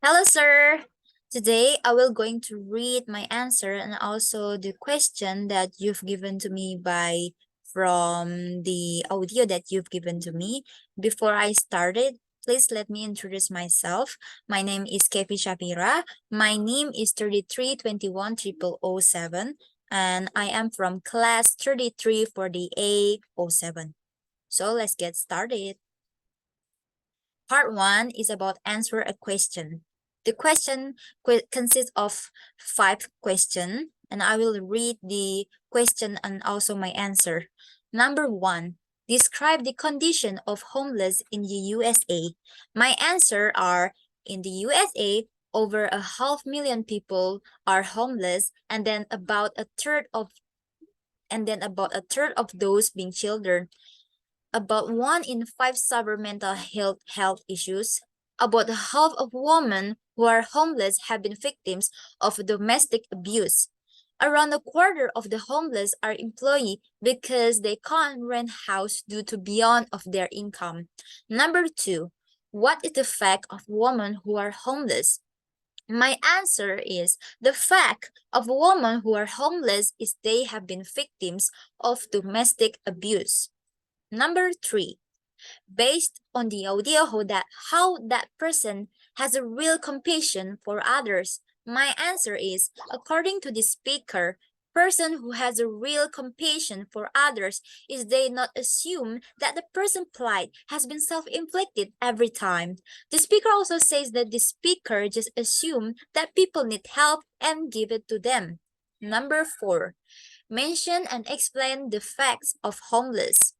Hello, sir. Today I will going to read my answer and also the question that you've given to me from the audio that you've given to me. Before I started, please let me introduce myself. My name is Kepi Shapira. My name is 33210007 and I am from class 33 for the A07. So let's get started. Part 1 is about answer a question. The question consists of 5 questions, and I will read the question and also my answer. Number 1, describe the condition of homeless in the USA. My answer are, in the USA, over 500,000 people are homeless, and then about a third of those being children. About 1 in 5 suffer mental health issues. About half of women who are homeless have been victims of domestic abuse. Around a quarter of the homeless are employee because they can't rent house due to beyond of their income. Number 2, what is the fact of women who are homeless? My answer is the fact of women who are homeless is they have been victims of domestic abuse. Number 3, based on the idea how that person has a real compassion for others. My answer is, according to the speaker, person who has a real compassion for others is they not assume that the person plight has been self-inflicted every time. The speaker also says that the speaker just assume that people need help and give it to them. Number 4, mention and explain the facts of homeless.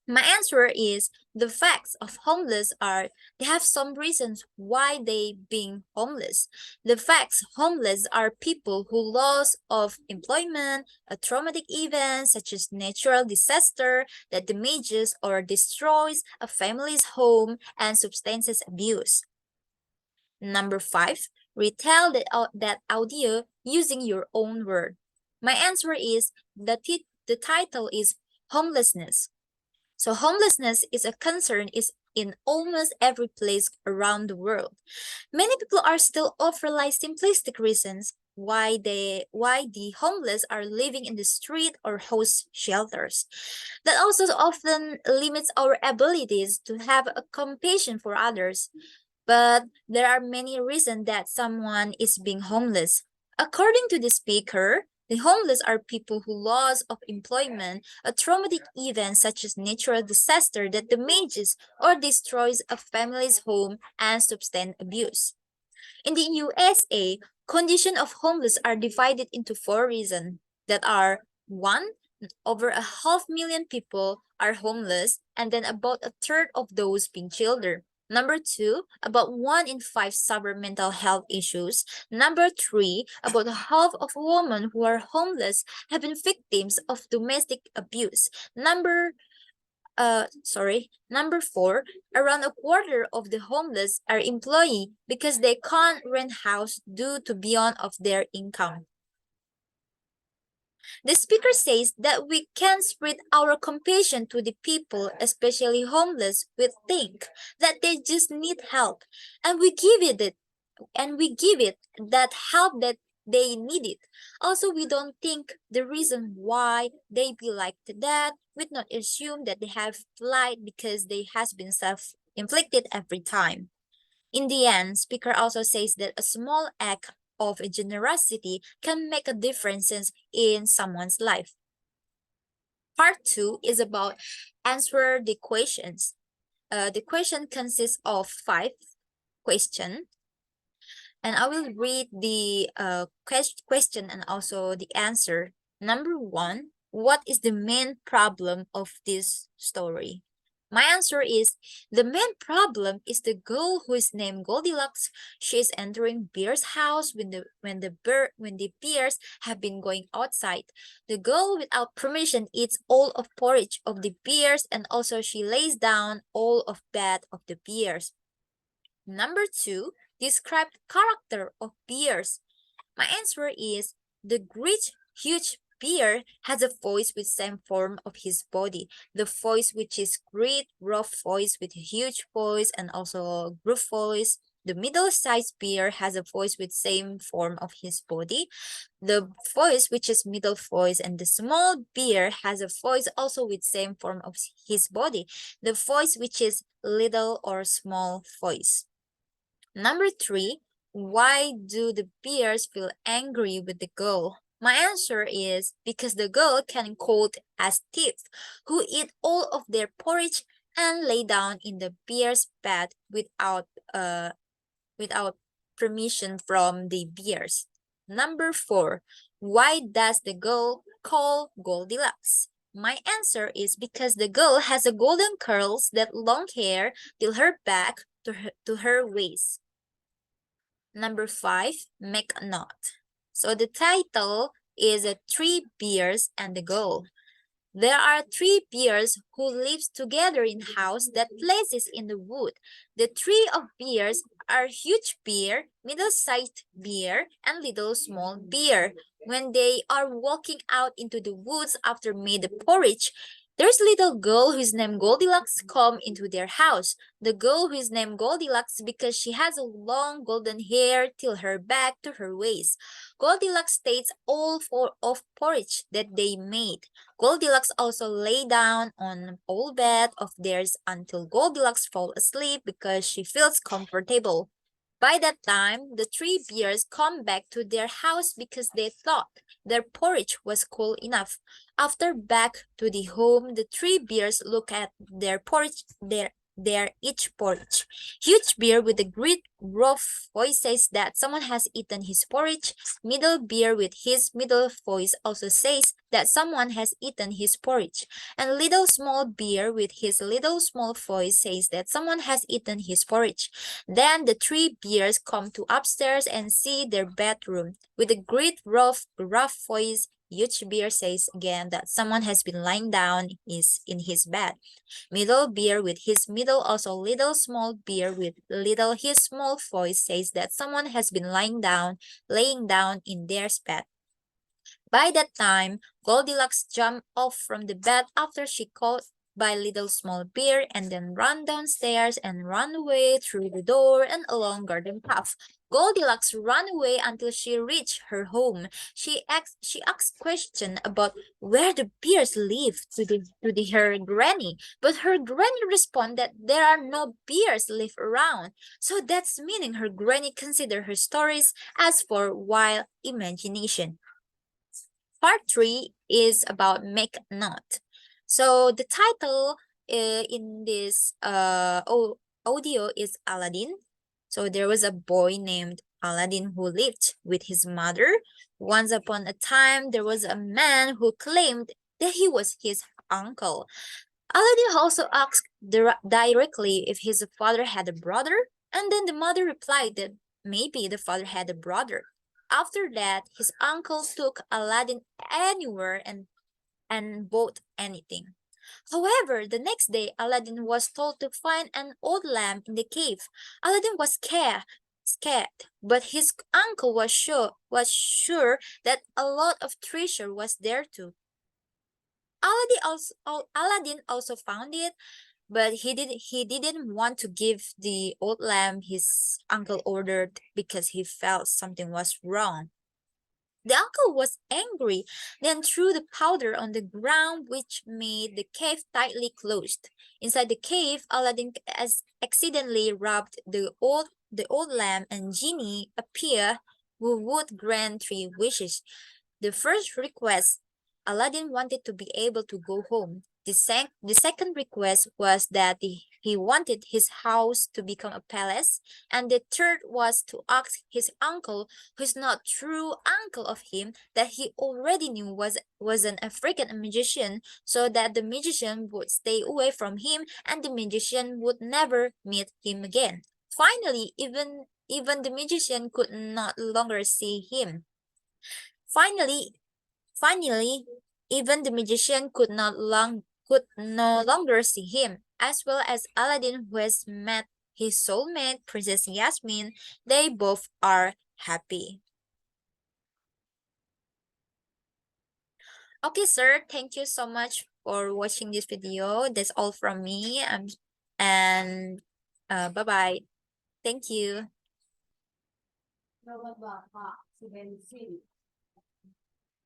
My answer is the facts of homeless are they have some reasons why they being homeless. The facts homeless are people who loss of employment, a traumatic event such as natural disaster that damages or destroys a family's home and substances abuse. Number 5, retell that audio using your own word. My answer is the title is homelessness. So homelessness is a concern is in almost every place around the world. Many people are still offer like simplistic reasons why the homeless are living in the street or host shelters. That also often limits our abilities to have a compassion for others. But there are many reasons that someone is being homeless. According to the speaker, the homeless are people who loss of employment, a traumatic event such as natural disaster that damages or destroys a family's home and substance abuse. In the USA, condition of homeless are divided into 4 reasons that are 1, over 500,000 people are homeless, and then about a third of those being children. Number 2, about 1 in 5 suffer mental health issues. Number 3, about half of women who are homeless have been victims of domestic abuse. Number 4, around a quarter of the homeless are employee because they can't rent house due to beyond of their income. The speaker says that we can spread our compassion to the people, especially homeless. We think that they just need help, and we give it that help that they need it. Also, we don't think the reason why they be like that. We not assume that they have flight because they has been self-inflicted every time. In the end, speaker also says that a small act of generosity can make a difference in someone's life. Part 2 is about answer the questions. The question consists of 5 questions, and I will read the question and also the answer. Number 1, what is the main problem of this story? My answer is the main problem is the girl who is named Goldilocks. She is entering Bear's house when the bears have been going outside. The girl without permission eats all of porridge of the bears, and also she lays down all of bed of the bears. Number 2, describe character of bears. My answer is the great huge bear has a voice with same form of his body. The voice which is great rough voice with a huge voice and also gruff voice. The middle-sized bear has a voice with same form of his body. The voice which is middle voice, and the small bear has a voice also with same form of his body. The voice which is little or small voice. Number 3, why do the bears feel angry with the girl? My answer is because the girl can quote as thieves who eat all of their porridge and lay down in the bear's bed without permission from the bears. Number 4, why does the girl call Goldilocks? My answer is because the girl has a golden curls that long hair till her back to her waist. Number 5, make a knot. So the title is Three Bears and the Girl. There are 3 bears who lives together in house that places in the wood. The 3 of bears are huge bear, middle-sized bear, and little small bear. When they are walking out into the woods after made the porridge, there's a little girl who is named Goldilocks come into their house. The girl who is named Goldilocks because she has a long golden hair till her back to her waist. Goldilocks takes all of porridge that they made. Goldilocks also lay down on an old bed of theirs until Goldilocks fall asleep because she feels comfortable. By that time, the 3 bears come back to their house because they thought their porridge was cool enough. After back to the home, the 3 bears look at their porridge, their each porridge. Huge bear with a great rough voice says that someone has eaten his porridge. Middle bear with his middle voice also says that someone has eaten his porridge. And little small bear with his little small voice says that someone has eaten his porridge. Then the 3 bears come to upstairs and see their bedroom. With a great rough voice, huge bear says again that someone has been lying down in his bed. Middle bear with his middle, also little small bear with little his small voice says that someone has been laying down in their bed. By that time, Goldilocks jumped off from the bed after she caught by little small bear and then ran downstairs and ran away through the door and along garden path. Goldilocks ran away until she reached her home. She asked question about where the bears live to her granny, but her granny responded that there are no bears live around. So that's meaning her granny considered her stories as for wild imagination. Part 3 is about Make a Knot. So the title in this audio is Aladdin. So there was a boy named Aladdin who lived with his mother. Once upon a time, there was a man who claimed that he was his uncle. Aladdin also asked directly if his father had a brother, and then the mother replied that maybe the father had a brother. After that, his uncle took Aladdin anywhere and bought anything. However, the next day, Aladdin was told to find an old lamp in the cave. Aladdin was scared, but his uncle was sure that a lot of treasure was there too. Aladdin also found it, but he didn't want to give the old lamp his uncle ordered because he felt something was wrong. The uncle was angry, then threw the powder on the ground, which made the cave tightly closed. Inside the cave, Aladdin accidentally rubbed the old lamp, and genie appeared who would grant 3 wishes. The first request, Aladdin wanted to be able to go home. The second request was that he wanted his house to become a palace. And the third was to ask his uncle, who's not true uncle of him, that he already knew was an African magician, so that the magician would stay away from him and the magician would never meet him again. Finally, even the magician could not longer see him. Finally, even the magician could no longer see him, as well as Aladdin, who has met his soulmate, Princess Yasmin. They both are happy. Okay, sir. Thank you so much for watching this video. That's all from me. And bye-bye. Thank you. Robot ba? Si Bensin.